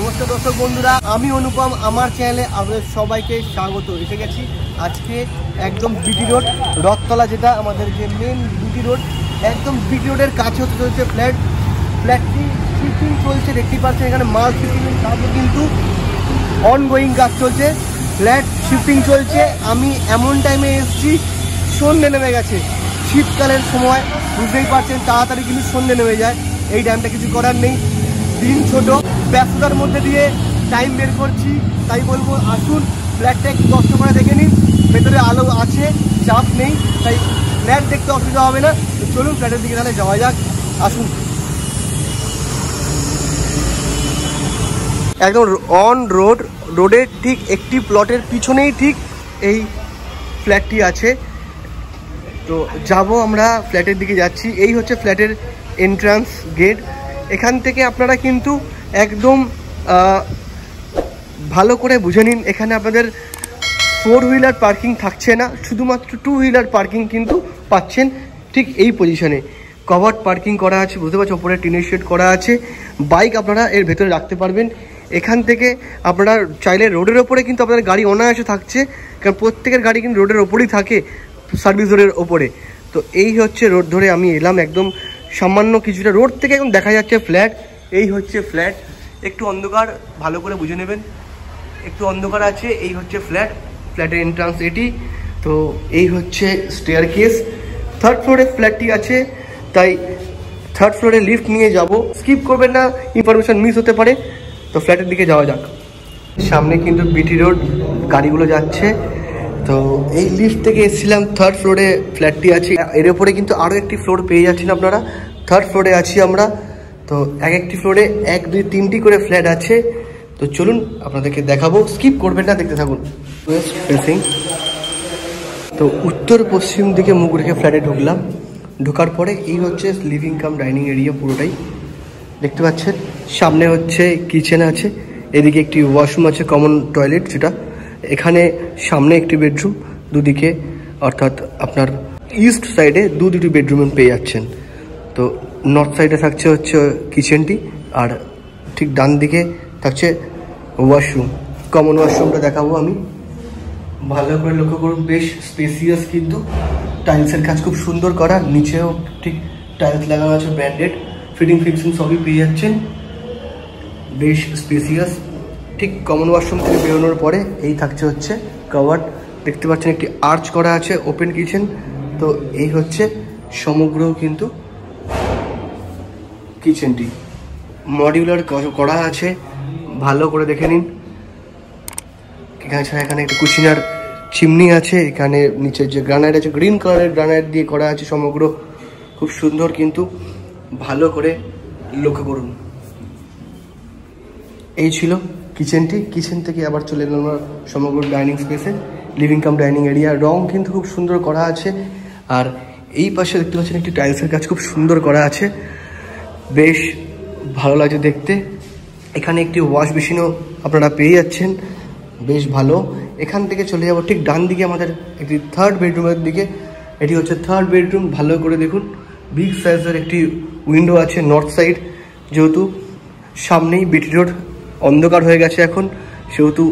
নমস্কার দর্শক বন্ধুরা, আমি অনুপম, আমার চ্যানেলে আপনাদের সবাইকে স্বাগত। এসে গেছি আজকে একদম বিটি রোড রথতলা, যেটা আমাদের যে মেন বিটি রোড, একদম বিটি রোডের কাছে হতে চলছে ফ্ল্যাটটি শিফটিং চলছে। দেখতেই পাচ্ছেন এখানে মাল শিফটিংয়ের কাজও কিন্তু অনগোয়িং কাজ চলছে, ফ্ল্যাট শিফটিং চলছে। আমি এমন টাইমে এসেছি, সন্ধ্যে নেমে গেছে। শীতকালের সময় বুঝতেই পারছেন, তাড়াতাড়ি কিন্তু সন্ধ্যে নেমে যায়। এই টাইমটা কিছু করার নেই, দিন ছোট, ব্যস্ততার মধ্যে দিয়ে টাইম বের করছি। তাই বলবো আসুন ফ্ল্যাটটা একটু কষ্ট করে দেখে নিন। ভেতরে আলো আছে, চাপ নেই, তাই ফ্ল্যাট দেখতে অসুবিধা হবে না। তো চলুন ফ্ল্যাটের দিকে তাহলে যাওয়া যাক, আসুন। একদম অন রোডের ঠিক একটি প্লটের পিছনেই ঠিক এই ফ্ল্যাটটি আছে। তো যাব আমরা ফ্ল্যাটের দিকে যাচ্ছি। এই হচ্ছে ফ্ল্যাটের এন্ট্রান্স গেট। এখান থেকে আপনারা কিন্তু একদম ভালো করে বুঝে নিন, এখানে আপনাদের 4 হুইলার পার্কিং থাকছে না, শুধুমাত্র 2 হুইলার পার্কিং কিন্তু পাচ্ছেন ঠিক এই পজিশনে। কভার্ড পার্কিং করা আছে, বুঝতে পারছি, ওপরে টিনের শেড করা আছে। বাইক আপনারা এর ভেতরে রাখতে পারবেন। এখান থেকে আপনারা চাইলে রোডের ওপরে কিন্তু আপনাদের গাড়ি অনায়াসে থাকছে, কারণ প্রত্যেকের গাড়ি কিন্তু রোডের ওপরেই থাকে, সার্ভিস রোডের ওপরে। তো এই হচ্ছে রোড ধরে আমি এলাম, একদম সামান্য কিছুটা রোড থেকে এখন দেখা যাচ্ছে ফ্ল্যাট। এই হচ্ছে ফ্ল্যাট, একটু অন্ধকার, ভালো করে বুঝে নেবেন, একটু অন্ধকার আছে। এই হচ্ছে ফ্ল্যাটের এন্ট্রান্স এটি। তো এই হচ্ছে স্টেয়ার কেস। 3rd ফ্লোরে ফ্ল্যাটটি আছে, তাই 3rd ফ্লোরে লিফট নিয়ে যাব। স্কিপ করবেন না, ইনফরমেশন মিস হতে পারে। তো ফ্ল্যাটের দিকে যাওয়া যাক। সামনে কিন্তু বিটি রোড, গাড়িগুলো যাচ্ছে। তো এই লিফট থেকে এসেছিলাম, 3rd ফ্লোরে ফ্ল্যাটটি আছে। এর উপরে কিন্তু আরও একটি ফ্লোর পেয়ে যাচ্ছেন আপনারা। 3rd ফ্লোরে আছি আমরা। তো এক একটি ফ্লোরে 1, 2, 3টি করে ফ্ল্যাট আছে। তো চলুন আপনাদেরকে দেখাবো, স্কিপ করবেন না, দেখতে থাকুন। West facing. তো উত্তর পশ্চিম দিকে মুখ রেখে ফ্ল্যাটে ঢুকলাম। ঢোকার পরে এই হচ্ছে লিভিং কাম ডাইনিং এরিয়া, পুরোটাই দেখতে পাচ্ছেন। সামনে হচ্ছে কিচেন আছে, এদিকে একটি ওয়াশরুম আছে, কমন টয়লেট যেটা। এখানে সামনে একটি বেডরুম, দুদিকে অর্থাৎ আপনার ইস্ট সাইডে দুটি বেডরুম পেয়ে যাচ্ছেন। তো নর্থ সাইডে থাকছে হচ্ছে কিচেনটি, আর ঠিক ডান দিকে থাকছে ওয়াশরুম। কমন ওয়াশরুমটা দেখাবো আমি, ভালো করে লক্ষ্য করুন। বেশ স্পেসিয়াস, কিন্তু টাইলসের কাজ খুব সুন্দর করা। নিচেও ঠিক টাইলস লাগানো আছে, ব্র্যান্ডেড। ফিটিং সবই পেয়ে যাচ্ছেন, বেশ স্পেসিয়াস। ঠিক কমন ওয়াশরুম থেকে বেরোনোর পরে এই থাকছে হচ্ছে কাভার্ড, দেখতে পাচ্ছেন একটি আর্চ করা আছে, ওপেন কিচেন। তো এই হচ্ছে সমগ্র কিন্তু কিচেনটি মডিউলার করা আছে, ভালো করে দেখে নিন। এখানে একটি কুচিনার চিমনি আছে। এখানে নিচে যে গ্রানাইট আছে, গ্রিন কালারের গ্রানাইট দিয়ে করা আছে সমগ্র, খুব সুন্দর, কিন্তু ভালো করে লক্ষ্য করুন। এই ছিল কিচেনটি। কিচেন থেকে আবার চলে এলাম আমরা সমগ্র ডাইনিং স্পেসে, লিভিং কাম ডাইনিং এরিয়া। রং কিন্তু খুব সুন্দর করা আছে। আর এই পাশে দেখতে পাচ্ছেন একটি টাইলসের কাজ খুব সুন্দর করা আছে, বেশ ভালো লাগছে দেখতে। এখানে একটি ওয়াশ বেসিনও আপনারা পেয়ে যাচ্ছেন, বেশ ভালো। এখান থেকে চলে যাব ঠিক ডান দিকে আমাদের একটি 3rd বেডরুমের দিকে। এটি হচ্ছে 3rd বেডরুম, ভালো করে দেখুন। বিগ সাইজের একটি উইন্ডো আছে নর্থ সাইড, যেহেতু সামনেই বিটি রোড, অন্ধকার হয়ে গেছে এখন, সেহেতু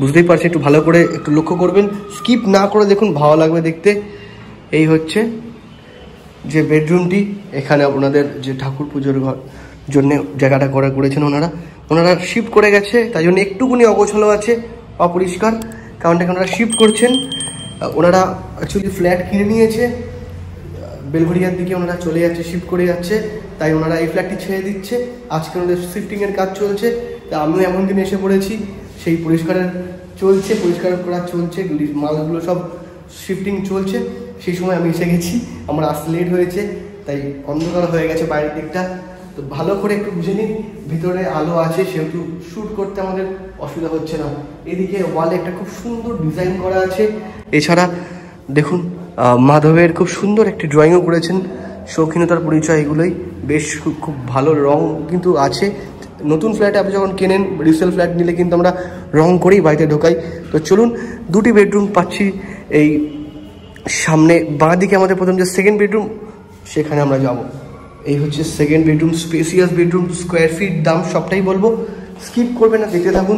বুঝতেই পারছি। একটু ভালো করে একটু লক্ষ্য করবেন, স্কিপ না করে দেখুন, ভালো লাগবে দেখতে। এই হচ্ছে যে বেডরুমটি। এখানে আপনাদের যে ঠাকুর পুজোর ঘর জন্য জায়গাটা করেছেন ওনারা শিফট করে গেছে, তাই জন্য একটুকুনি অগোছালো আছে, অপরিষ্কার, কারণ ওনারা শিফট করছেন। ওনারা অ্যাকচুয়ালি ফ্ল্যাট কিনে নিয়েছে, বেলঘরিয়ার দিকে ওনারা চলে যাচ্ছে, শিফট করে যাচ্ছে, তাই ওনারা এই ফ্ল্যাটটি ছেড়ে দিচ্ছে। আজকে ওনাদের শিফটিংয়ের কাজ চলছে, তা আমিও এমন দিন এসে পড়েছি, সেই পরিষ্কার করা চলছে, মালগুলো সব শিফটিং চলছে। সেই সময় আমি এসে গেছি, আমার আসতে লেট হয়েছে, তাই অন্ধকার হয়ে গেছে বাইরের দিকটা। তো ভালো করে একটু বুঝে নিন, ভিতরে আলো আছে, সেহেতু শ্যুট করতে আমাদের অসুবিধা হচ্ছে না। এদিকে ওয়ালে একটা খুব সুন্দর ডিজাইন করা আছে। এছাড়া দেখুন মাধবের খুব সুন্দর একটি ড্রয়িংও করেছেন, শৌখিনতার পরিচয় এগুলোই। বেশ খুব ভালো রং কিন্তু আছে। নতুন ফ্ল্যাটে আপনি যখন কেনেন, রিসেল ফ্ল্যাট নিলে কিন্তু আমরা রং করেই বাড়িতে ঢোকাই। তো চলুন, 2টি বেডরুম পাচ্ছি। এই সামনে বাঁ দিকে আমাদের প্রথম যে 2nd বেডরুম, সেখানে আমরা যাব। এই হচ্ছে 2nd bedroom, spacious bedroom, square feet দাম সবটাই বলবো, স্কিপ করবেন না, দেখতে থাকুন।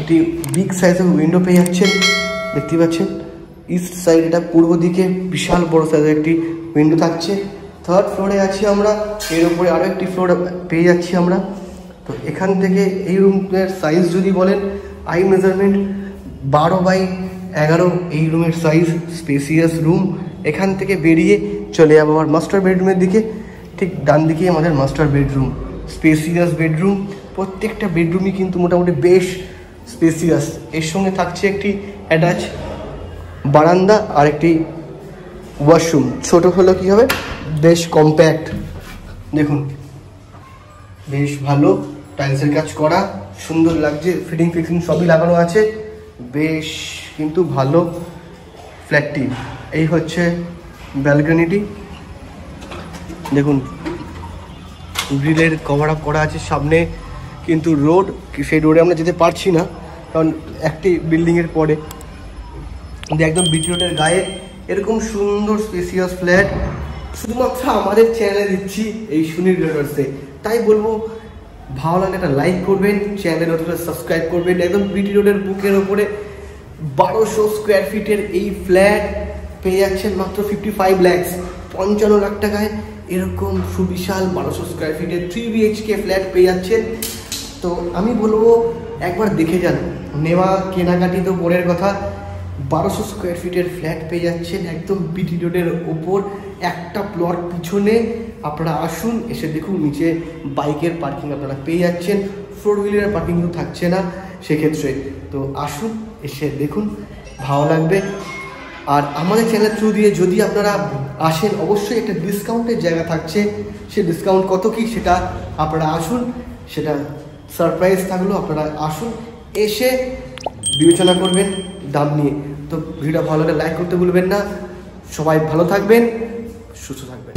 একটি বিগ সাইজের উইন্ডো পেয়ে যাচ্ছেন, দেখতে পাচ্ছেন ইস্ট সাইড, এটা পূর্ব দিকে বিশাল বড় সাইজের একটি উইন্ডো থাকছে। থার্ড ফ্লোরে আছি আমরা, এর উপরে আরও একটি ফ্লোর পেয়ে যাচ্ছি আমরা। তো এখান থেকে এই রুমের সাইজ যদি বলেন, আই মেজারমেন্ট 12x11 এই রুমের সাইজ, স্পেসিয়াস রুম। এখান থেকে বেরিয়ে চলে যাবো আমার মাস্টার বেডরুমের দিকে। ঠিক ডান দিকে আমাদের মাস্টার বেডরুম, স্পেসিয়াস বেডরুম। প্রত্যেকটা বেডরুমই কিন্তু মোটামুটি বেশ স্পেসিয়াস। এর সঙ্গে থাকছে একটি অ্যাটাচ বারান্দা আর একটি ওয়াশরুম। ছোট হলো কী হবে, বেশ কম্প্যাক্ট। দেখুন বেশ ভালো, টাইলসের কাজ করা, সুন্দর লাগছে, ফিটিং সবই লাগানো আছে, বেশ কিন্তু ভালো ফ্ল্যাটটি। এই হচ্ছে ব্যালকনিটি, দেখুন গ্রিলের কভার আপ করা আছে। সামনে কিন্তু রোড, সেই রোডে আমরা যেতে পারছি না কারণ একটি বিল্ডিংয়ের পরে, কিন্তু একদম বিটি রোডের গায়ে এরকম সুন্দর স্পেসিয়াস ফ্ল্যাট শুধুমাত্র আমাদের চ্যানেলে দিচ্ছি এই সুনীল বিল্ডার্সে। তাই বলবো ভালো লাগলে একটা লাইক করবেন, চ্যানেল নতুন সাবস্ক্রাইব করবেন। একদম বিটি রোডের বুকের ওপরে 1200 স্কোয়ার ফিটের এই ফ্ল্যাট পেয়ে যাচ্ছেন মাত্র 55 লাখ, 55 লাখ টাকায়। এরকম সুবিশাল 1200 স্কোয়ার ফিটের 3 BHK ফ্ল্যাট পেয়ে যাচ্ছেন। তো আমি বলবো একবার দেখে যান, নেওয়া কেনাকাটি তো পরের কথা। 1200 স্কোয়ার ফিটের ফ্ল্যাট পেয়ে যাচ্ছেন একদম বিটি রোডের ওপর, একটা প্লট পিছনে। আপনারা আসুন, এসে দেখুন, নিচে বাইকের পার্কিং আপনারা পেয়ে যাচ্ছেন, 4 হুইলারের পার্কিং কিন্তু থাকছে না সেক্ষেত্রে। তো আসুন, এসে দেখুন, ভালো লাগবে। আর আমাদের চ্যানেল থ্রু দিয়ে যদি আপনারা আসেন, অবশ্যই একটা ডিসকাউন্টের জায়গা থাকছে। সে ডিসকাউন্ট কত কি সেটা আপনারা আসুন, সেটা সারপ্রাইজ থাকলো। আপনারা আসুন, এসে বিবেচনা করবেন দাম নিয়ে। তো ভিডিওটা ভালো লাগলে লাইক করতে ভুলবেন না। সবাই ভালো থাকবেন, সুস্থ থাকবেন।